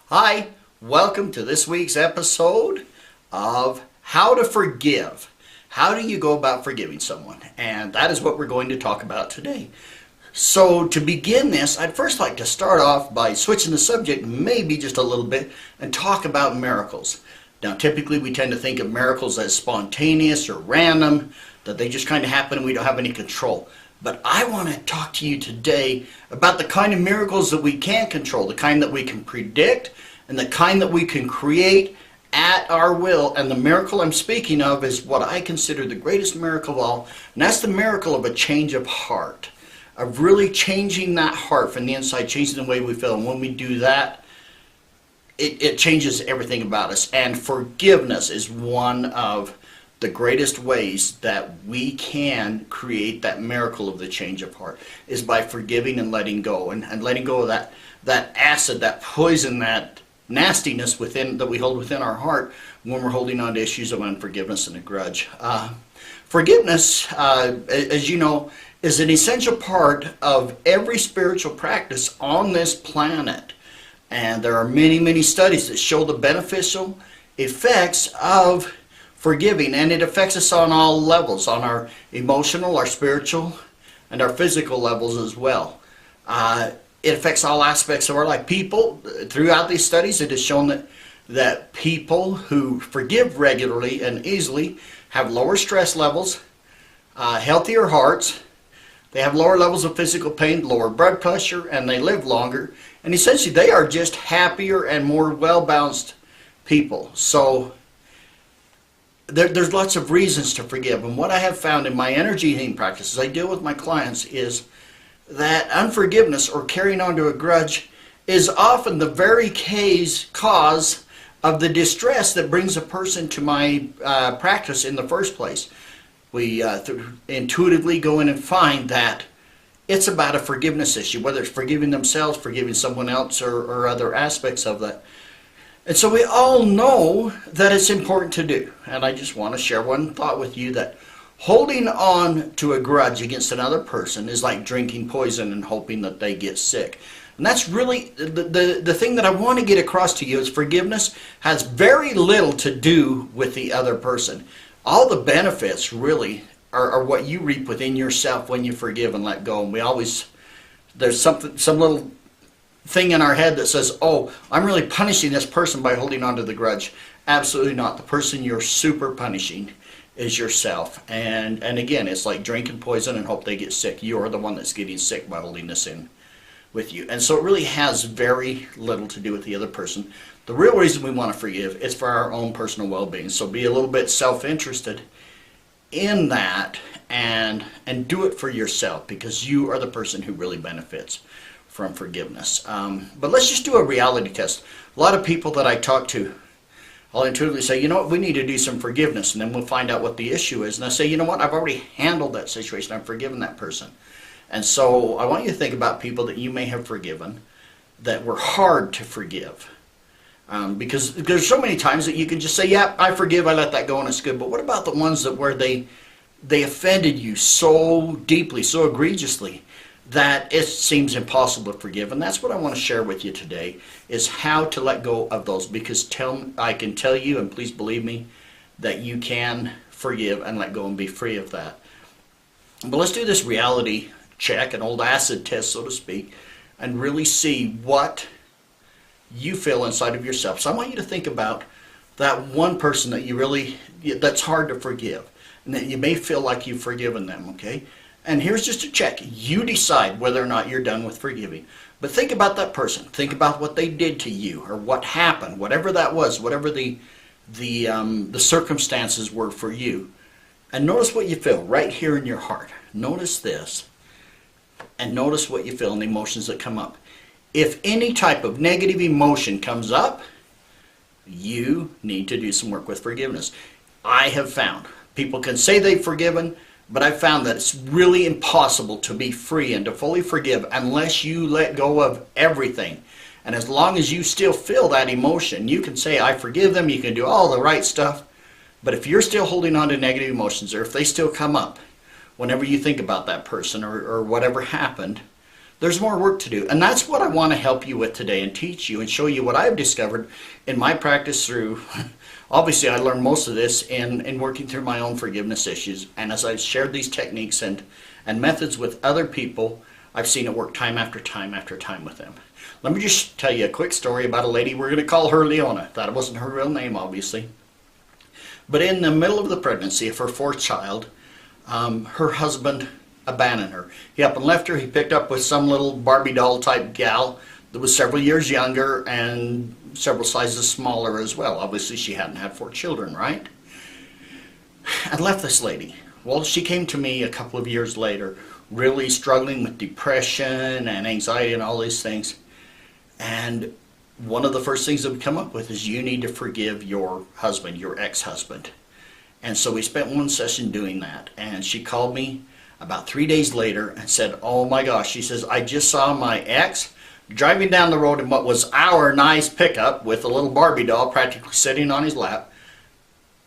Hi, welcome to this week's episode of How to Forgive. How do you go about forgiving someone? And that is what we're going to talk about today. So to begin this, I'd first like to start off by switching the subject maybe just a little bit and talk about miracles. Now typically we tend to think of miracles as spontaneous or random, that they just kind of happen and we don't have any control. But I want to talk to you today about the kind of miracles that we can control, the kind that we can predict, and the kind that we can create at our will. And the miracle I'm speaking of is what I consider the greatest miracle of all, and that's the miracle of a change of heart, of really changing that heart from the inside, changing the way we feel. And when we do that, it changes everything about us. And forgiveness is one of the greatest ways that we can create that miracle of the change of heart, is by forgiving and letting go, and letting go of that acid, that poison, that nastiness within that we hold within our heart when we're holding on to issues of unforgiveness and a grudge. Forgiveness, as you know, is an essential part of every spiritual practice on this planet. And there are many, many studies that show the beneficial effects of forgiving, and it affects us on all levels, on our emotional, our spiritual, and our physical levels as well. It affects all aspects of our life. People, throughout these studies, it has shown that people who forgive regularly and easily have lower stress levels, healthier hearts, they have lower levels of physical pain, lower blood pressure, and they live longer. And essentially, they are just happier and more well-balanced people. So there's lots of reasons to forgive. And what I have found in my energy healing practices I deal with my clients is that unforgiveness or carrying on to a grudge is often the very cause of the distress that brings a person to my practice in the first place. We intuitively go in and find that it's about a forgiveness issue, whether it's forgiving themselves, forgiving someone else, or other aspects of that. And so we all know that it's important to do. And I just want to share one thought with you, that holding on to a grudge against another person is like drinking poison and hoping that they get sick. And that's really the thing that I want to get across to you, is forgiveness has very little to do with the other person. All the benefits really are what you reap within yourself when you forgive and let go. And there's some little thing in our head that says, oh, I'm really punishing this person by holding on to the grudge. Absolutely not. The person you're super punishing is yourself. And again, it's like drinking poison and hope they get sick. You're the one that's getting sick by holding this in with you. And so it really has very little to do with the other person. The real reason we want to forgive is for our own personal well-being. So be a little bit self-interested in that and do it for yourself, because you are the person who really benefits from forgiveness. But let's just do a reality test. A lot of people that I talk to, I'll intuitively say, you know what, we need to do some forgiveness, and then we'll find out what the issue is. And I say, you know what, I've already handled that situation. I've forgiven that person. And so I want you to think about people that you may have forgiven that were hard to forgive. Because there's so many times that you can just say, yeah, I forgive, I let that go, and it's good. But what about the ones where they offended you so deeply, so egregiously, that it seems impossible to forgive? And that's what I want to share with you today, is how to let go of those. Because I can tell you, and please believe me, that you can forgive and let go and be free of that. But let's do this reality check, an old acid test, so to speak, and really see what you feel inside of yourself. So I want you to think about that one person that's hard to forgive, and that you may feel like you've forgiven them, okay? And here's just a check. You decide whether or not you're done with forgiving. But think about that person. Think about what they did to you, or what happened, whatever that was, whatever the circumstances were for you. And notice what you feel right here in your heart. Notice this, and notice what you feel and the emotions that come up. If any type of negative emotion comes up, you need to do some work with forgiveness. I have found people can say they've forgiven, but I've found that it's really impossible to be free and to fully forgive unless you let go of everything. And as long as you still feel that emotion, you can say, I forgive them, you can do all the right stuff. But if you're still holding on to negative emotions, or if they still come up whenever you think about that person or whatever happened, There's more work to do. And that's what I want to help you with today and teach you and show you what I've discovered in my practice through, obviously I learned most of this in working through my own forgiveness issues. And as I've shared these techniques and methods with other people, I've seen it work time after time after time with them. Let me just tell you a quick story about a lady. We're going to call her Leona. That wasn't her real name, obviously. But in the middle of the pregnancy of her fourth child, her husband abandoned her. He up and left her. He picked up with some little Barbie doll type gal that was several years younger and several sizes smaller as well. Obviously she hadn't had 4 children, right? And left this lady. Well, she came to me a couple of years later, really struggling with depression and anxiety and all these things. And one of the first things that we come up with is you need to forgive your husband, your ex-husband. And so we spent one session doing that. And she called me about 3 days later and said, oh my gosh, she says, I just saw my ex driving down the road in what was our nice pickup with a little Barbie doll practically sitting on his lap.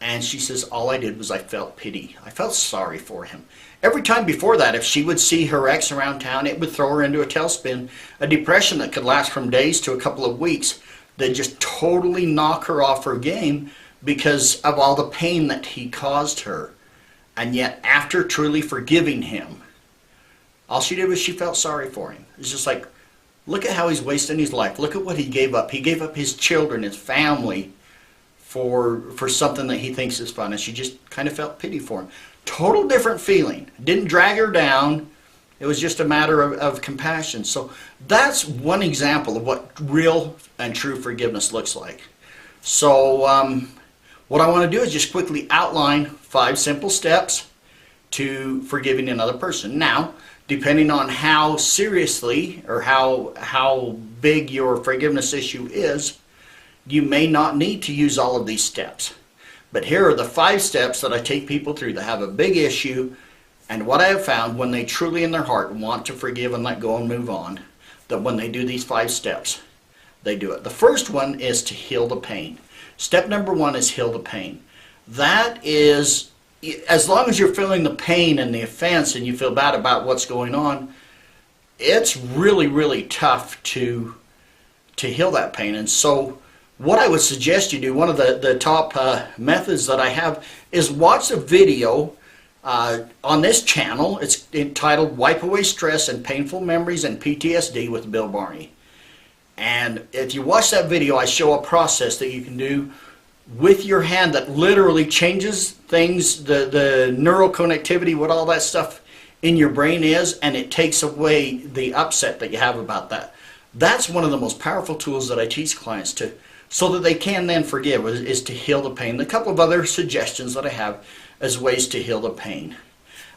And she says, all I did was I felt pity. I felt sorry for him. Every time before that, if she would see her ex around town, it would throw her into a tailspin, a depression that could last from days to a couple of weeks. They'd just totally knock her off her game because of all the pain that he caused her. And yet, after truly forgiving him, all she did was she felt sorry for him. It's just like, look at how he's wasting his life. Look at what he gave up. He gave up his children, his family, for something that he thinks is fun. And she just kind of felt pity for him. Total different feeling. Didn't drag her down. It was just a matter of compassion. So that's one example of what real and true forgiveness looks like. So what I want to do is just quickly outline 5 simple steps to forgiving another person. Now, depending on how seriously or how big your forgiveness issue is, you may not need to use all of these steps. But here are the 5 steps that I take people through that have a big issue, and what I have found when they truly in their heart want to forgive and let go and move on, that when they do these 5 steps, they do it. The first one is to heal the pain. Step number 1 is heal the pain. That is, as long as you're feeling the pain and the offense and you feel bad about what's going on, it's really, really tough to heal that pain. And so what I would suggest you do, one of the top methods that I have, is watch a video on this channel. It's entitled Wipe Away Stress and Painful Memories and PTSD with Bill Barney. And if you watch that video, I show a process that you can do with your hand that literally changes things, the neural connectivity, what all that stuff in your brain is, and it takes away the upset that you have about that. That's one of the most powerful tools that I teach clients to, so that they can then forgive, is to heal the pain. A couple of other suggestions that I have as ways to heal the pain.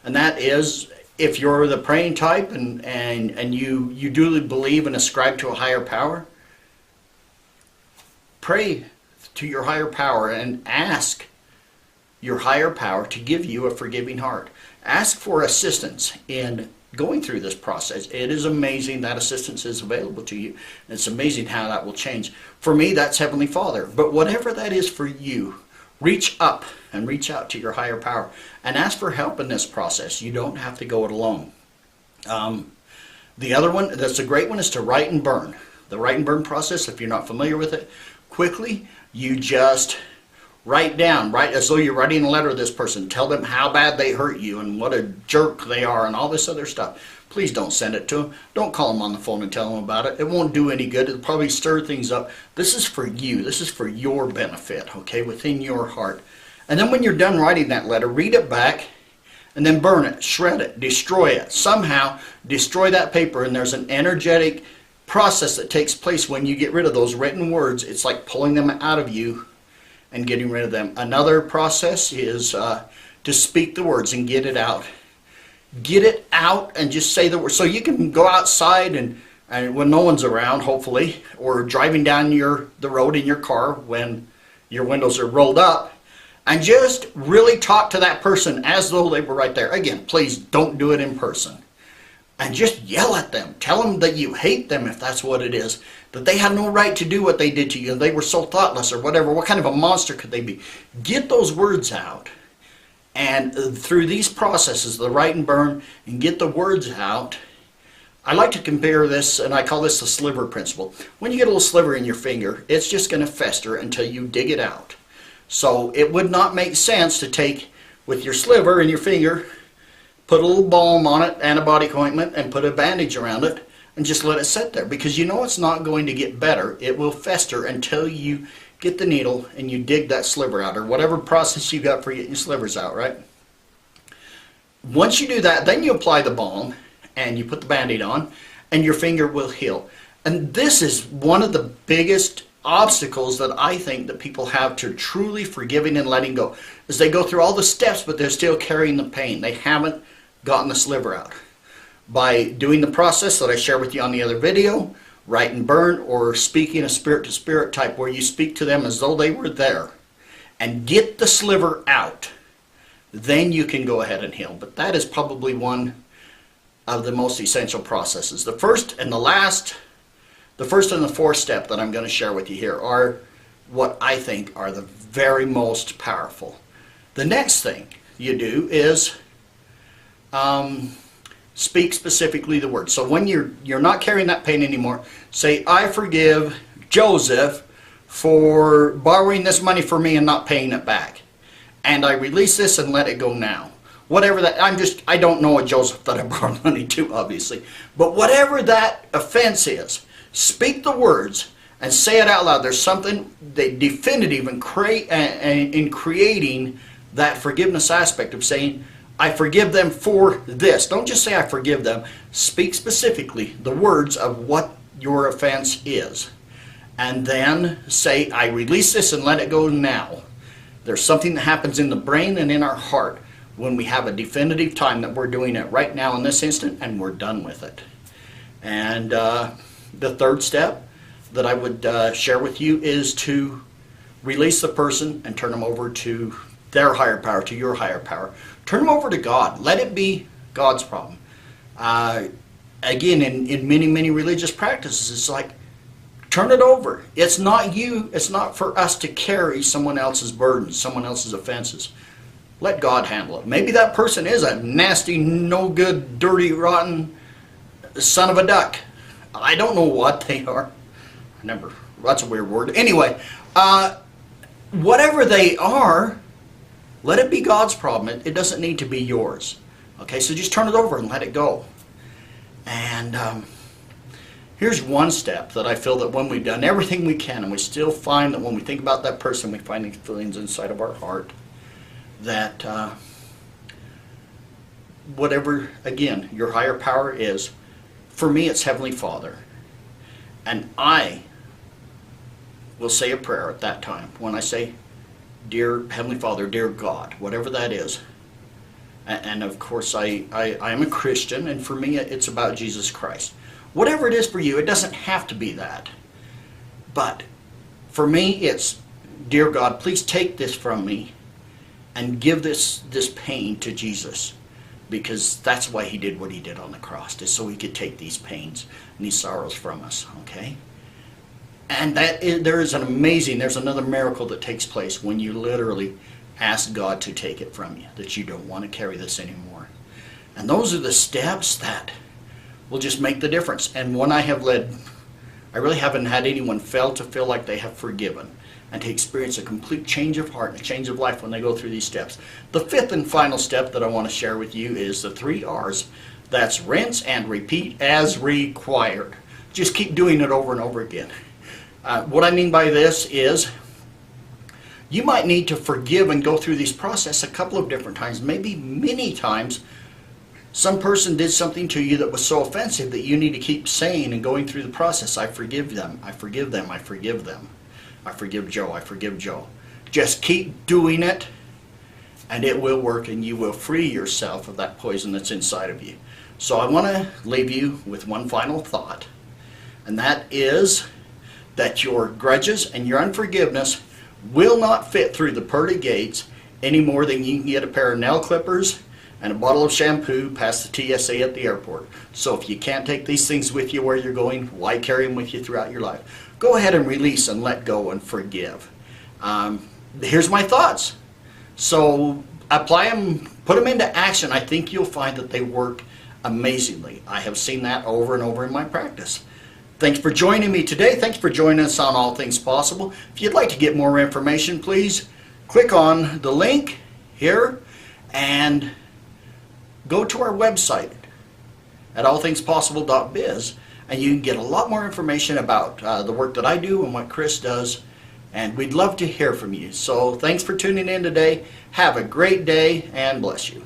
And that is, if you're the praying type and you duly believe and ascribe to a higher power, pray to your higher power and ask your higher power to give you a forgiving heart. Ask for assistance in going through this process. It is amazing that assistance is available to you. It's amazing how that will change. For me, that's Heavenly Father. But whatever that is for you, reach up and reach out to your higher power and ask for help in this process. You don't have to go it alone. The other one, that's a great one, is to write and burn. The write and burn process, if you're not familiar with it, quickly, you just write down, write as though you're writing a letter to this person. Tell them how bad they hurt you and what a jerk they are and all this other stuff. Please don't send it to them. Don't call them on the phone and tell them about it. It won't do any good. It'll probably stir things up. This is for you. This is for your benefit, okay, within your heart. And then when you're done writing that letter, read it back and then burn it, shred it, destroy it. Somehow destroy that paper, and there's an energetic process that takes place when you get rid of those written words. It's like pulling them out of you and getting rid of them. Another process is to speak the words and get it out. Get it out and just say the words. So you can go outside and when no one's around, hopefully, or driving down the road in your car when your windows are rolled up, and just really talk to that person as though they were right there. Again, please don't do it in person. And just yell at them. Tell them that you hate them, if that's what it is. That they had no right to do what they did to you. They were so thoughtless or whatever. What kind of a monster could they be? Get those words out. And through these processes, the write and burn, and get the words out, I like to compare this, and I call this the sliver principle. When you get a little sliver in your finger, it's just going to fester until you dig it out. So it would not make sense to take with your sliver in your finger, put a little balm on it, antibiotic ointment, and put a bandage around it, and just let it sit there, because you know it's not going to get better. It will fester until you get the needle and you dig that sliver out, or whatever process you got for getting your slivers out, right? Once you do that, then you apply the balm and you put the band-aid on, and your finger will heal. And this is one of the biggest obstacles that I think that people have to truly forgiving and letting go, is they go through all the steps, but they're still carrying the pain. They haven't gotten the sliver out. By doing the process that I share with you on the other video, write and burn, or speaking a spirit-to-spirit type, where you speak to them as though they were there, and get the sliver out, then you can go ahead and heal. But that is probably one of the most essential processes. The first and the fourth step that I'm going to share with you here are what I think are the very most powerful. The next thing you do is speak specifically the word. So when you're not carrying that pain anymore, say, I forgive Joseph for borrowing this money for me and not paying it back. And I release this and let it go now. Whatever that, I don't know a Joseph that I borrowed money to, obviously. But whatever that offense is, speak the words and say it out loud. There's something definitive in creating that forgiveness aspect of saying, I forgive them for this. Don't just say I forgive them. Speak specifically the words of what your offense is. And then say, I release this and let it go now. There's something that happens in the brain and in our heart when we have a definitive time that we're doing it right now in this instant, and we're done with it. And the third step that I would share with you is to release the person and turn them over to their higher power, to your higher power. Turn them over to God. Let it be God's problem. Again, in many religious practices, it's like, turn it over. It's not you. It's not for us to carry someone else's burdens, someone else's offenses. Let God handle it. Maybe that person is a nasty, no good, dirty, rotten son of a duck. I don't know what they are. That's a weird word. Anyway, whatever they are, let it be God's problem. It doesn't need to be yours. Okay, so just turn it over and let it go. And here's one step that I feel that when we've done everything we can, and we still find that when we think about that person, we find these feelings inside of our heart, that whatever, again, your higher power is, for me it's Heavenly Father. And I will say a prayer at that time when I say, Dear Heavenly Father, dear God, whatever that is. And of course I am a Christian, and for me it's about Jesus Christ. Whatever it is for you, it doesn't have to be that. But for me it's, dear God, please take this from me and give this pain to Jesus, because that's why he did what he did on the cross, is so he could take these pains and these sorrows from us, okay? And there's another miracle that takes place when you literally ask God to take it from you, that you don't want to carry this anymore. And those are the steps that will just make the difference. And when I have led, I really haven't had anyone fail to feel like they have forgiven and to experience a complete change of heart and a change of life when they go through these steps. The fifth and final step that I want to share with you is the 3 R's. That's rinse and repeat as required. Just keep doing it over and over again. What I mean by this is, you might need to forgive and go through this process a couple of different times, maybe many times. Some person did something to you that was so offensive that you need to keep saying and going through the process, I forgive them, I forgive them, I forgive them. I forgive Joe, I forgive Joe. Just keep doing it, and it will work, and you will free yourself of that poison that's inside of you. So I want to leave you with one final thought, and that is that your grudges and your unforgiveness will not fit through the pearly gates any more than you can get a pair of nail clippers and a bottle of shampoo past the TSA at the airport. So if you can't take these things with you where you're going, why carry them with you throughout your life? Go ahead and release and let go and forgive. Here's my thoughts. So apply them, put them into action. I think you'll find that they work amazingly. I have seen that over and over in my practice. Thanks for joining me today. Thanks for joining us on All Things Possible. If you'd like to get more information, please click on the link here and go to our website at allthingspossible.biz, and you can get a lot more information about the work that I do and what Kris does, and we'd love to hear from you. So thanks for tuning in today. Have a great day, and bless you.